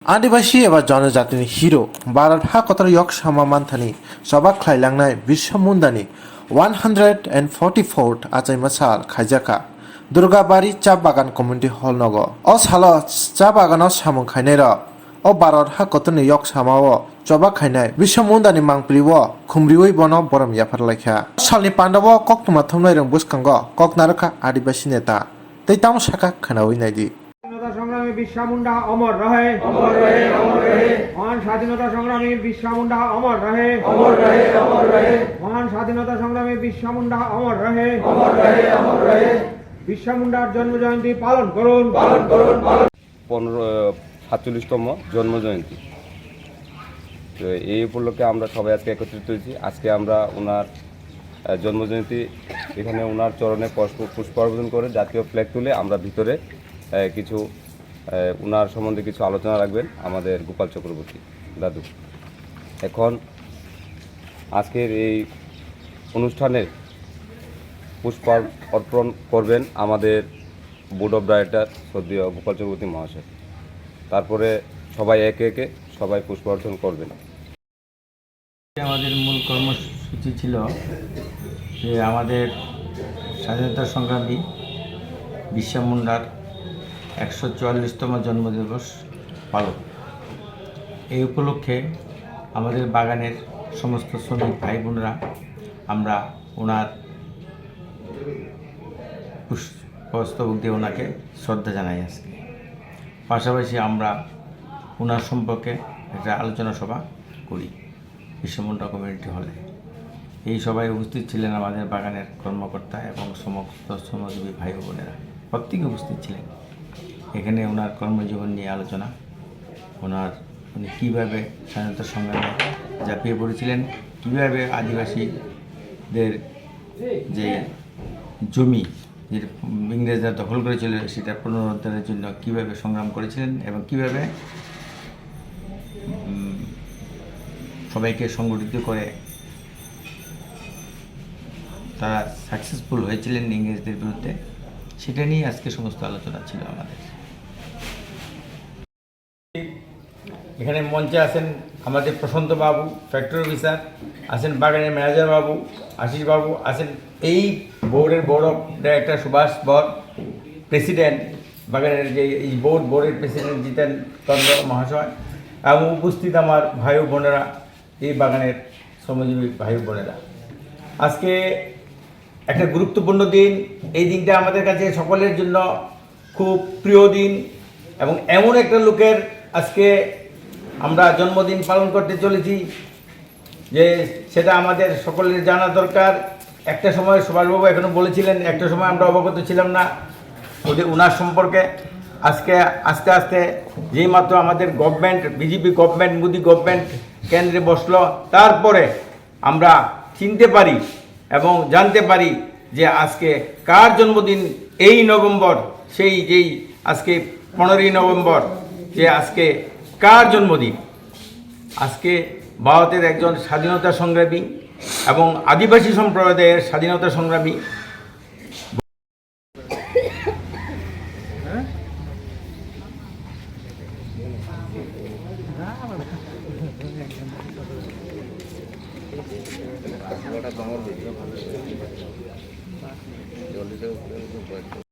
आदिवासी एबा जनजातिनि हिरो भारत हाकतर यक सामा मान्थानि सबा खायलांनाय बिरसा मुन्दानि 144th आचाइमा साल खायजाका दुर्गाबारी चा बागान कमिउनिटी हल नगो अ सालो चा बागानाव सामुं खायनाय र अ भारत हाकतरनि यक सामाओ चबा खायनाय बिरसा मुन्दानि मांप्लिओ खुमरिवै बनो बरम याफारलायखा सालनि पान्डवो कक्तुमा थमनाय रं बुसखांगो ककनारखा आदिवासी नेता तैताम साका खोनावै नायदि संग्रामी बिरसा मुंडा अमर रहे, अमर रहे, अमर रहे। महान स्वाधीनता संग्रामी बिरसा मुंडा अमर रहे, अमर रहे, अमर रहे। महान स्वाधीनता संग्रामी बिरसा मुंडा अमर रहे, अमर रहे, अमर रहे। बिरसा मुंडार जन्म जयंती पालन करुन, पालन करुन, पालन। 47তম জন্ম জয়ন্তী। তো এই উপলক্ষে আমরা সবাই আজকে একত্রিত হয়েছি। আজকে আমরা ওনার জন্ম জয়ন্তী এখানে ওনার চরণে পুষ্পার্পণ করে জাতীয় ফ্ল্যাগ তুলে আমরা ভিতরে কিছু ওনার সম্বন্ধে কিছু আলোচনা রাখবেন আমাদের গোপাল চক্রবর্তী দাদু। এখন আজকের এই অনুষ্ঠানের পুষ্পার্পণ করবেন আমাদের বোর্ড অফ ডাইরেক্টর শ্রদ্ধেয় গোপাল চক্রবর্তী মহাশয়। তারপরে সবাই একে একে সবাই পুষ্পার্পণ করবেন। আমাদের মূল কর্মসূচি ছিল যে আমাদের স্বাধীনতা সংগ্রামী বিরসা মুন্ডার 144তম জন্মদিবস পালন। এই উপলক্ষে আমাদের বাগানের সমস্ত শ্রমিক ভাই বোনরা আমরা ওনার পুষ্পস্তবক দিয়ে ওনাকে শ্রদ্ধা জানাই আজকে। পাশাপাশি আমরা ওনার সম্পর্কে একটা আলোচনা সভা করি বিরসা মুন্ডা কমিউনিটি হলে। এই সভায় উপস্থিত ছিলেন আমাদের বাগানের কর্মকর্তা এবং সমস্ত শ্রমজীবী ভাই বোনেরা, প্রত্যেকে উপস্থিত ছিলেন। এখানে ওনার কর্মজীবন নিয়ে আলোচনা, উনি কীভাবে স্বাধীনতা সংগ্রামে ঝাঁপিয়ে পড়েছিলেন, কীভাবে আদিবাসীদের যে জমি যে ইংরেজরা দখল করেছিল সেটা পুনরুদ্ধারের জন্য কীভাবে সংগ্রাম করেছিলেন এবং কীভাবে সবাইকে সংগঠিত করে তারা সাকসেসফুল হয়েছিলেন ইংরেজদের বিরুদ্ধে, সেটা নিয়ে আজকে সমস্ত আলোচনা ছিল আমাদের। এখানে মঞ্চে আছেন আমাদের প্রশান্ত বাবু ফ্যাক্টরি অফিসার, আছেন বাগানের ম্যানেজার বাবু আশিস বাবু, আছেন এই বোর্ডের বোর্ড অফ ডাইরেক্টর সুভাষ বর, প্রেসিডেন্ট বাগানের যে এই বোর্ডের প্রেসিডেন্ট জিতেন চন্দ্র মহাশয়, এবং উপস্থিত আমার ভাই বোনেরা, এই বাগানের শ্রমজীবী ভাই বোনেরা। আজকে একটা গুরুত্বপূর্ণ দিন। এই দিনটা আমাদের কাছে সকলের জন্য খুব প্রিয় দিন এবং এমন একটা লোকের আজকে আমরা জন্মদিন পালন করতে চলেছি যে সেটা আমাদের সকলের জানা দরকার। একটা সময় সুভাষবাবু এখনও বলেছিলেন, একটা সময় আমরা অবগত ছিলাম না ওনার সম্পর্কে। আজকে আস্তে আস্তে যেই মাত্র আমাদের government, BJP government, Modi government কেন্দ্রে বসলো, তারপরে আমরা চিনতে পারি এবং জানতে পারি যে আজকে কার জন্মদিন। এই নভেম্বর, যেই আজকে 15ই নভেম্বর, যে আজকে কার জন্মদিন। আজকে ভারতের একজন স্বাধীনতা সংগ্রামী এবং আদিবাসী সম্প্রদায়ের স্বাধীনতা সংগ্রামী